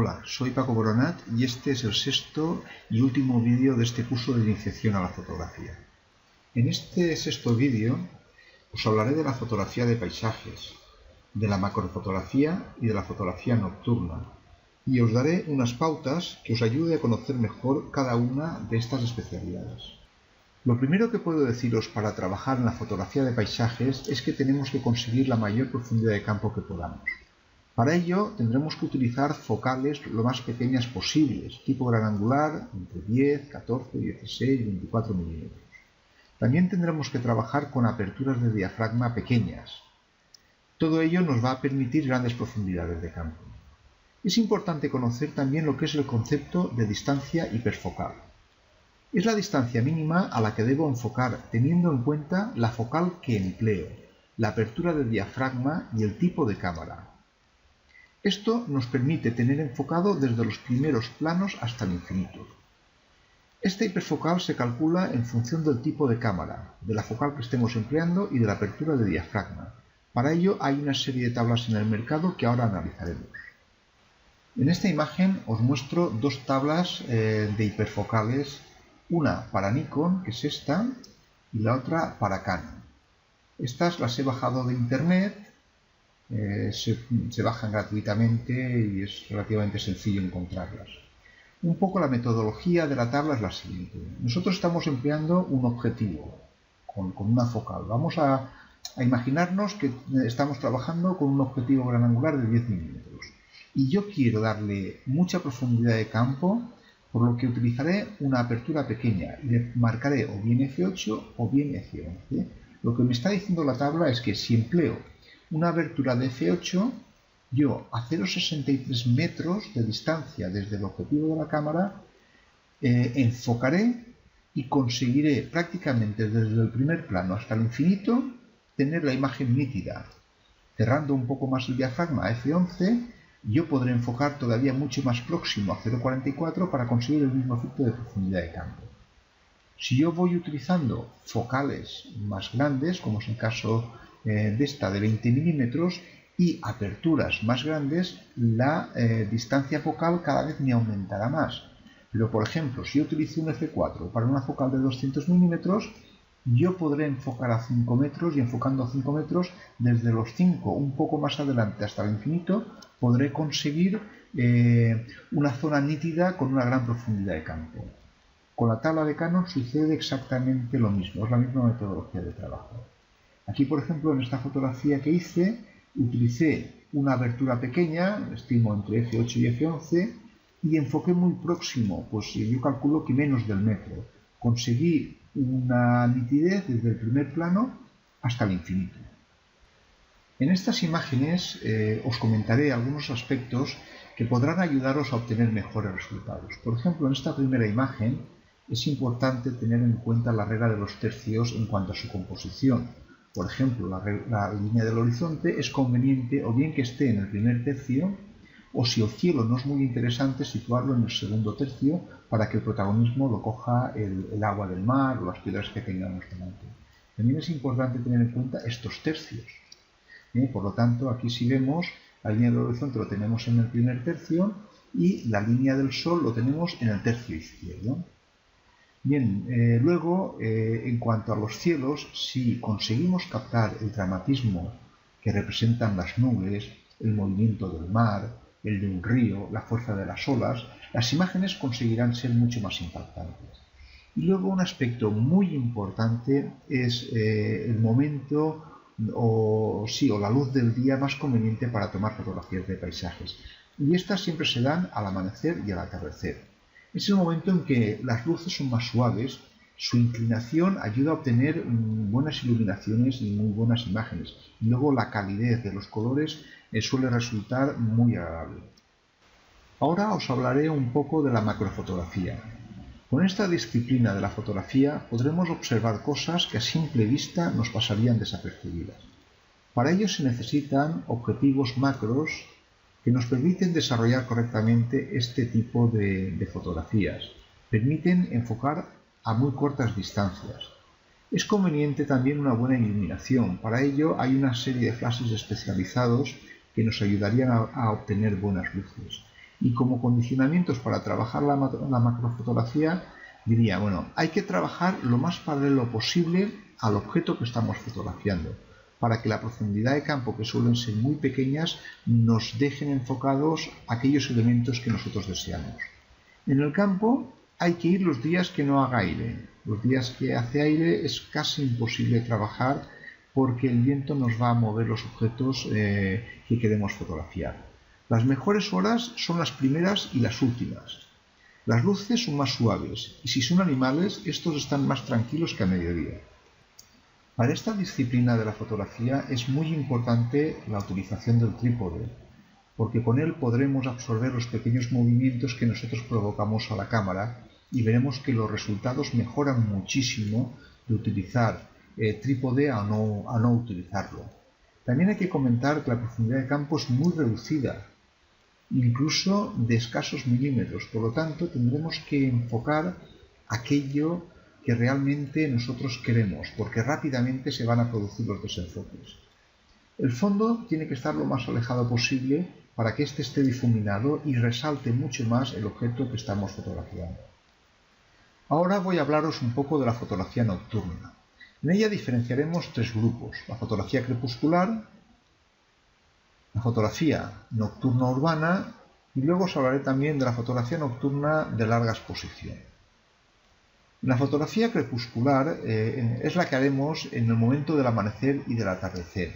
Hola, soy Paco Boronat y este es el sexto y último vídeo de este curso de iniciación a la fotografía. En este sexto vídeo os hablaré de la fotografía de paisajes, de la macrofotografía y de la fotografía nocturna, y os daré unas pautas que os ayude a conocer mejor cada una de estas especialidades. Lo primero que puedo deciros para trabajar en la fotografía de paisajes es que tenemos que conseguir la mayor profundidad de campo que podamos. Para ello tendremos que utilizar focales lo más pequeñas posibles, tipo gran angular, entre 10, 14, 16 y 24 milímetros. También tendremos que trabajar con aperturas de diafragma pequeñas. Todo ello nos va a permitir grandes profundidades de campo. Es importante conocer también lo que es el concepto de distancia hiperfocal. Es la distancia mínima a la que debo enfocar teniendo en cuenta la focal que empleo, la apertura de diafragma y el tipo de cámara. Esto nos permite tener enfocado desde los primeros planos hasta el infinito. Esta hiperfocal se calcula en función del tipo de cámara, de la focal que estemos empleando y de la apertura de diafragma. Para ello hay una serie de tablas en el mercado que ahora analizaremos. En esta imagen os muestro dos tablas de hiperfocales, una para Nikon, que es esta, y la otra para Canon. Estas las he bajado de internet. Se bajan gratuitamente y es relativamente sencillo encontrarlas. Un poco la metodología de la tabla es la siguiente. Nosotros estamos empleando un objetivo con una focal. Vamos a imaginarnos que estamos trabajando con un objetivo gran angular de 10 milímetros y yo quiero darle mucha profundidad de campo, por lo que utilizaré una apertura pequeña y le marcaré o bien f8 o bien f11. Lo que me está diciendo la tabla es que si empleo una abertura de f8, yo a 0,63 metros de distancia desde el objetivo de la cámara enfocaré y conseguiré prácticamente desde el primer plano hasta el infinito tener la imagen nítida. Cerrando un poco más el diafragma a f11, yo podré enfocar todavía mucho más próximo a 0,44 para conseguir el mismo efecto de profundidad de campo. Si yo voy utilizando focales más grandes, como es el caso de esta de 20 milímetros, y aperturas más grandes, la distancia focal cada vez me aumentará más. Pero por ejemplo, si yo utilizo un f4 para una focal de 200 milímetros, yo podré enfocar a 5 metros y enfocando a 5 metros, desde los 5 un poco más adelante hasta el infinito, podré conseguir una zona nítida con una gran profundidad de campo. Con la tabla de Canon sucede exactamente lo mismo, es la misma metodología de trabajo. Aquí, por ejemplo, en esta fotografía que hice, utilicé una abertura pequeña, estimo entre f8 y f11, y enfoqué muy próximo, pues yo calculo que menos del metro. Conseguí una nitidez desde el primer plano hasta el infinito. En estas imágenes os comentaré algunos aspectos que podrán ayudaros a obtener mejores resultados. Por ejemplo, en esta primera imagen es importante tener en cuenta la regla de los tercios en cuanto a su composición. Por ejemplo, la línea del horizonte es conveniente o bien que esté en el primer tercio, o si el cielo no es muy interesante, situarlo en el segundo tercio para que el protagonismo lo coja el agua del mar o las piedras que tengamos delante. También es importante tener en cuenta estos tercios. Por lo tanto, aquí si vemos, la línea del horizonte lo tenemos en el primer tercio y la línea del sol lo tenemos en el tercio izquierdo. Bien, luego, en cuanto a los cielos, si conseguimos captar el dramatismo que representan las nubes, el movimiento del mar, el de un río, la fuerza de las olas, las imágenes conseguirán ser mucho más impactantes. Y luego un aspecto muy importante es el momento o la luz del día más conveniente para tomar fotografías de paisajes. Y estas siempre se dan al amanecer y al atardecer. Es el momento en que las luces son más suaves, su inclinación ayuda a obtener buenas iluminaciones y muy buenas imágenes. Y luego la calidez de los colores suele resultar muy agradable. Ahora os hablaré un poco de la macrofotografía. Con esta disciplina de la fotografía podremos observar cosas que a simple vista nos pasarían desapercibidas. Para ello se necesitan objetivos macros que nos permiten desarrollar correctamente este tipo de fotografías. Permiten enfocar a muy cortas distancias. Es conveniente también una buena iluminación. Para ello hay una serie de flashes especializados que nos ayudarían a obtener buenas luces. Y como condicionamientos para trabajar la macrofotografía, diría, bueno, hay que trabajar lo más paralelo posible al objeto que estamos fotografiando, para que la profundidad de campo, que suelen ser muy pequeñas, nos dejen enfocados aquellos elementos que nosotros deseamos. En el campo hay que ir los días que no haga aire. Los días que hace aire es casi imposible trabajar porque el viento nos va a mover los objetos que queremos fotografiar. Las mejores horas son las primeras y las últimas. Las luces son más suaves y si son animales, estos están más tranquilos que a mediodía. Para esta disciplina de la fotografía es muy importante la utilización del trípode, porque con él podremos absorber los pequeños movimientos que nosotros provocamos a la cámara y veremos que los resultados mejoran muchísimo de utilizar trípode a no utilizarlo. También hay que comentar que la profundidad de campo es muy reducida, incluso de escasos milímetros, por lo tanto tendremos que enfocar aquello que realmente nosotros queremos, porque rápidamente se van a producir los desenfoques. El fondo tiene que estar lo más alejado posible para que éste esté difuminado y resalte mucho más el objeto que estamos fotografiando. Ahora voy a hablaros un poco de la fotografía nocturna. En ella diferenciaremos tres grupos: la fotografía crepuscular, la fotografía nocturna urbana y luego os hablaré también de la fotografía nocturna de larga exposición. La fotografía crepuscular es la que haremos en el momento del amanecer y del atardecer.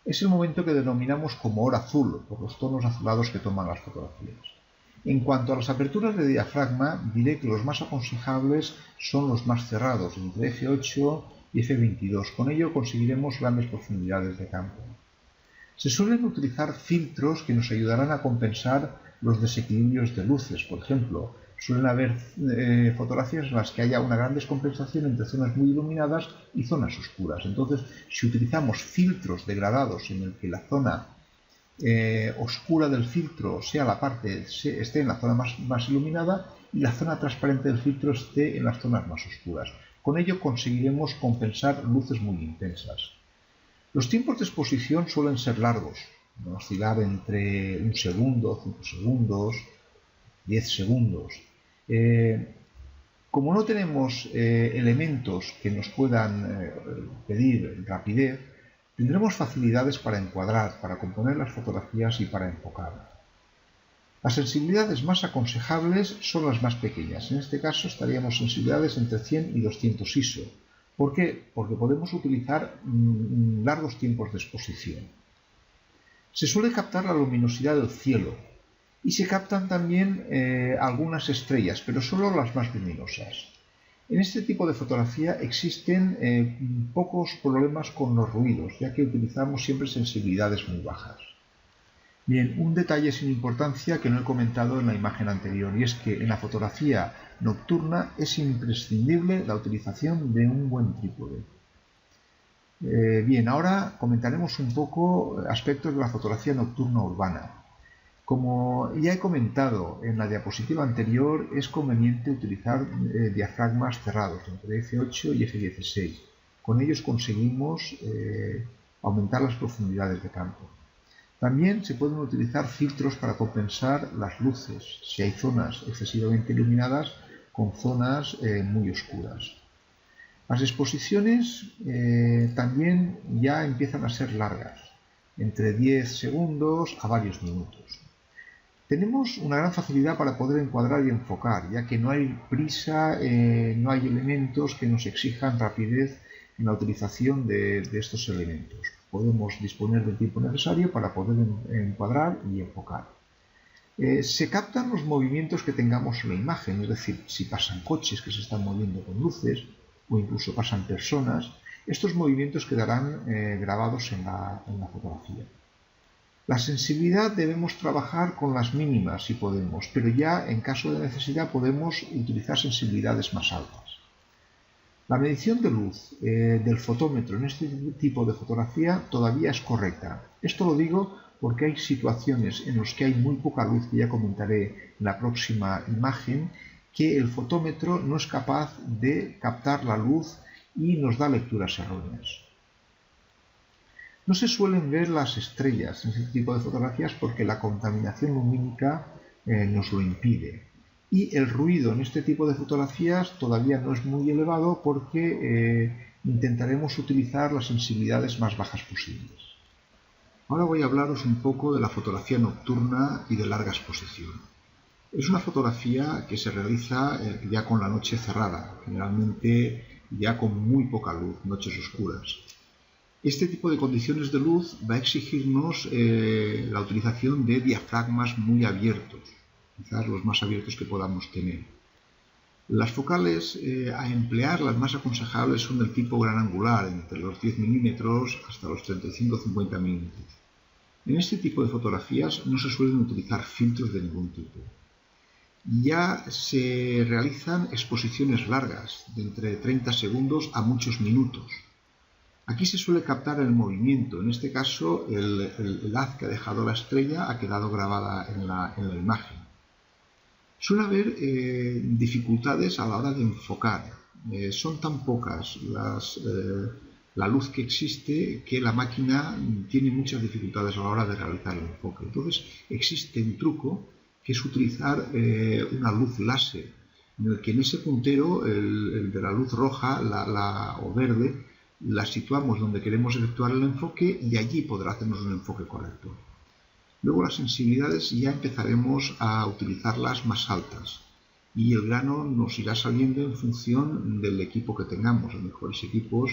Es el momento que denominamos como hora azul, por los tonos azulados que toman las fotografías. En cuanto a las aperturas de diafragma, diré que los más aconsejables son los más cerrados, entre f8 y f22. Con ello conseguiremos grandes profundidades de campo. Se suelen utilizar filtros que nos ayudarán a compensar los desequilibrios de luces. Por ejemplo, suelen haber fotografías en las que haya una gran descompensación entre zonas muy iluminadas y zonas oscuras. Entonces, si utilizamos filtros degradados en el que la zona oscura del filtro esté en la zona más iluminada y la zona transparente del filtro esté en las zonas más oscuras. Con ello conseguiremos compensar luces muy intensas. Los tiempos de exposición suelen ser largos, oscilar entre 1 segundo, 5 segundos, 10 segundos. Como no tenemos elementos que nos puedan pedir rapidez, tendremos facilidades para encuadrar, para componer las fotografías y para enfocar. Las sensibilidades más aconsejables son las más pequeñas. En este caso estaríamos sensibilidades entre 100 y 200 ISO. ¿Por qué? Porque podemos utilizar largos tiempos de exposición. Se suele captar la luminosidad del cielo y se captan también algunas estrellas, pero solo las más luminosas. En este tipo de fotografía existen pocos problemas con los ruidos, ya que utilizamos siempre sensibilidades muy bajas. Bien, un detalle sin importancia que no he comentado en la imagen anterior, y es que en la fotografía nocturna es imprescindible la utilización de un buen trípode. Bien, ahora comentaremos un poco aspectos de la fotografía nocturna urbana. Como ya he comentado en la diapositiva anterior, es conveniente utilizar diafragmas cerrados entre f8 y f16. Con ellos conseguimos aumentar las profundidades de campo. También se pueden utilizar filtros para compensar las luces, si hay zonas excesivamente iluminadas con zonas muy oscuras. Las exposiciones también ya empiezan a ser largas, entre 10 segundos a varios minutos. Tenemos una gran facilidad para poder encuadrar y enfocar, ya que no hay prisa, no hay elementos que nos exijan rapidez en la utilización de estos elementos. Podemos disponer del tiempo necesario para poder encuadrar y enfocar. Se captan los movimientos que tengamos en la imagen, es decir, si pasan coches que se están moviendo con luces o incluso pasan personas, estos movimientos quedarán grabados en la fotografía. La sensibilidad debemos trabajar con las mínimas si podemos, pero ya en caso de necesidad podemos utilizar sensibilidades más altas. La medición de luz del fotómetro en este tipo de fotografía todavía es correcta. Esto lo digo porque hay situaciones en las que hay muy poca luz, que ya comentaré en la próxima imagen, que el fotómetro no es capaz de captar la luz y nos da lecturas erróneas. No se suelen ver las estrellas en este tipo de fotografías porque la contaminación lumínica nos lo impide. Y el ruido en este tipo de fotografías todavía no es muy elevado porque intentaremos utilizar las sensibilidades más bajas posibles. Ahora voy a hablaros un poco de la fotografía nocturna y de larga exposición. Es una fotografía que se realiza ya con la noche cerrada, generalmente ya con muy poca luz, noches oscuras. Este tipo de condiciones de luz va a exigirnos la utilización de diafragmas muy abiertos, quizás los más abiertos que podamos tener. Las focales a emplear, las más aconsejables, son del tipo gran angular, entre los 10 milímetros hasta los 35-50 milímetros. En este tipo de fotografías no se suelen utilizar filtros de ningún tipo. Ya se realizan exposiciones largas, de entre 30 segundos a muchos minutos. Aquí se suele captar el movimiento, en este caso el haz que ha dejado la estrella ha quedado grabada en la imagen. Suele haber dificultades a la hora de enfocar, son tan pocas la luz que existe que la máquina tiene muchas dificultades a la hora de realizar el enfoque. Entonces existe un truco que es utilizar una luz láser, en el que en ese puntero, el de la luz roja o verde, la situamos donde queremos efectuar el enfoque y allí podrá hacernos un enfoque correcto. Luego las sensibilidades ya empezaremos a utilizarlas más altas y el grano nos irá saliendo en función del equipo que tengamos. En mejores equipos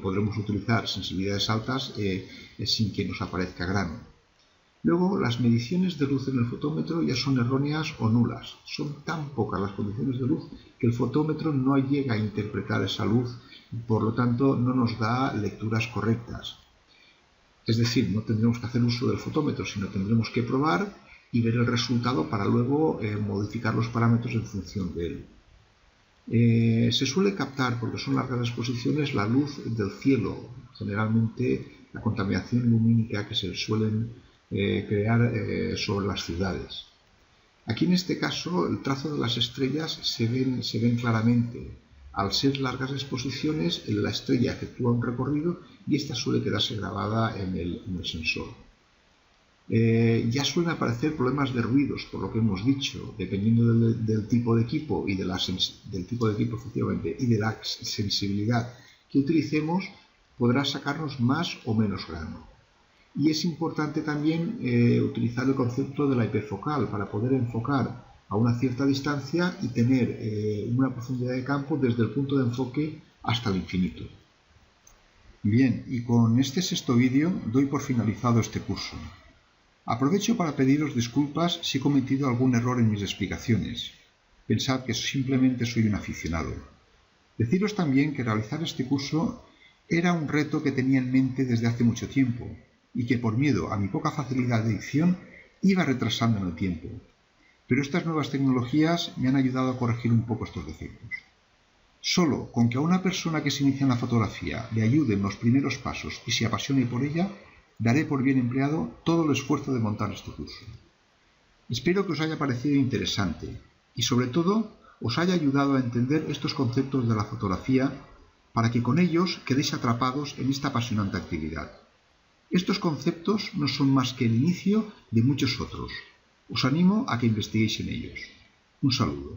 podremos utilizar sensibilidades altas sin que nos aparezca grano. Luego las mediciones de luz en el fotómetro ya son erróneas o nulas. Son tan pocas las condiciones de luz que el fotómetro no llega a interpretar esa luz y por lo tanto no nos da lecturas correctas. Es decir, no tendremos que hacer uso del fotómetro, sino tendremos que probar y ver el resultado para luego modificar los parámetros en función de él. Se suele captar, porque son largas exposiciones, la luz del cielo, generalmente la contaminación lumínica que se suelen crear sobre las ciudades. Aquí en este caso el trazo de las estrellas se ven claramente. Al ser largas exposiciones, la estrella efectúa un recorrido y esta suele quedarse grabada en el sensor. Ya suelen aparecer problemas de ruidos, por lo que hemos dicho, dependiendo del tipo de equipo y del tipo de equipo efectivamente y de la sensibilidad que utilicemos, podrá sacarnos más o menos grano. Y es importante también utilizar el concepto de la hiperfocal para poder enfocar a una cierta distancia y tener una profundidad de campo desde el punto de enfoque hasta el infinito. Bien, y con este sexto vídeo doy por finalizado este curso. Aprovecho para pediros disculpas si he cometido algún error en mis explicaciones. Pensad que simplemente soy un aficionado. Deciros también que realizar este curso era un reto que tenía en mente desde hace mucho tiempo y que por miedo a mi poca facilidad de edición iba retrasando en el tiempo. Pero estas nuevas tecnologías me han ayudado a corregir un poco estos defectos. Solo con que a una persona que se inicia en la fotografía le ayude en los primeros pasos y se apasione por ella, daré por bien empleado todo el esfuerzo de montar este curso. Espero que os haya parecido interesante y sobre todo os haya ayudado a entender estos conceptos de la fotografía para que con ellos quedéis atrapados en esta apasionante actividad. Estos conceptos no son más que el inicio de muchos otros. Os animo a que investiguéis en ellos. Un saludo.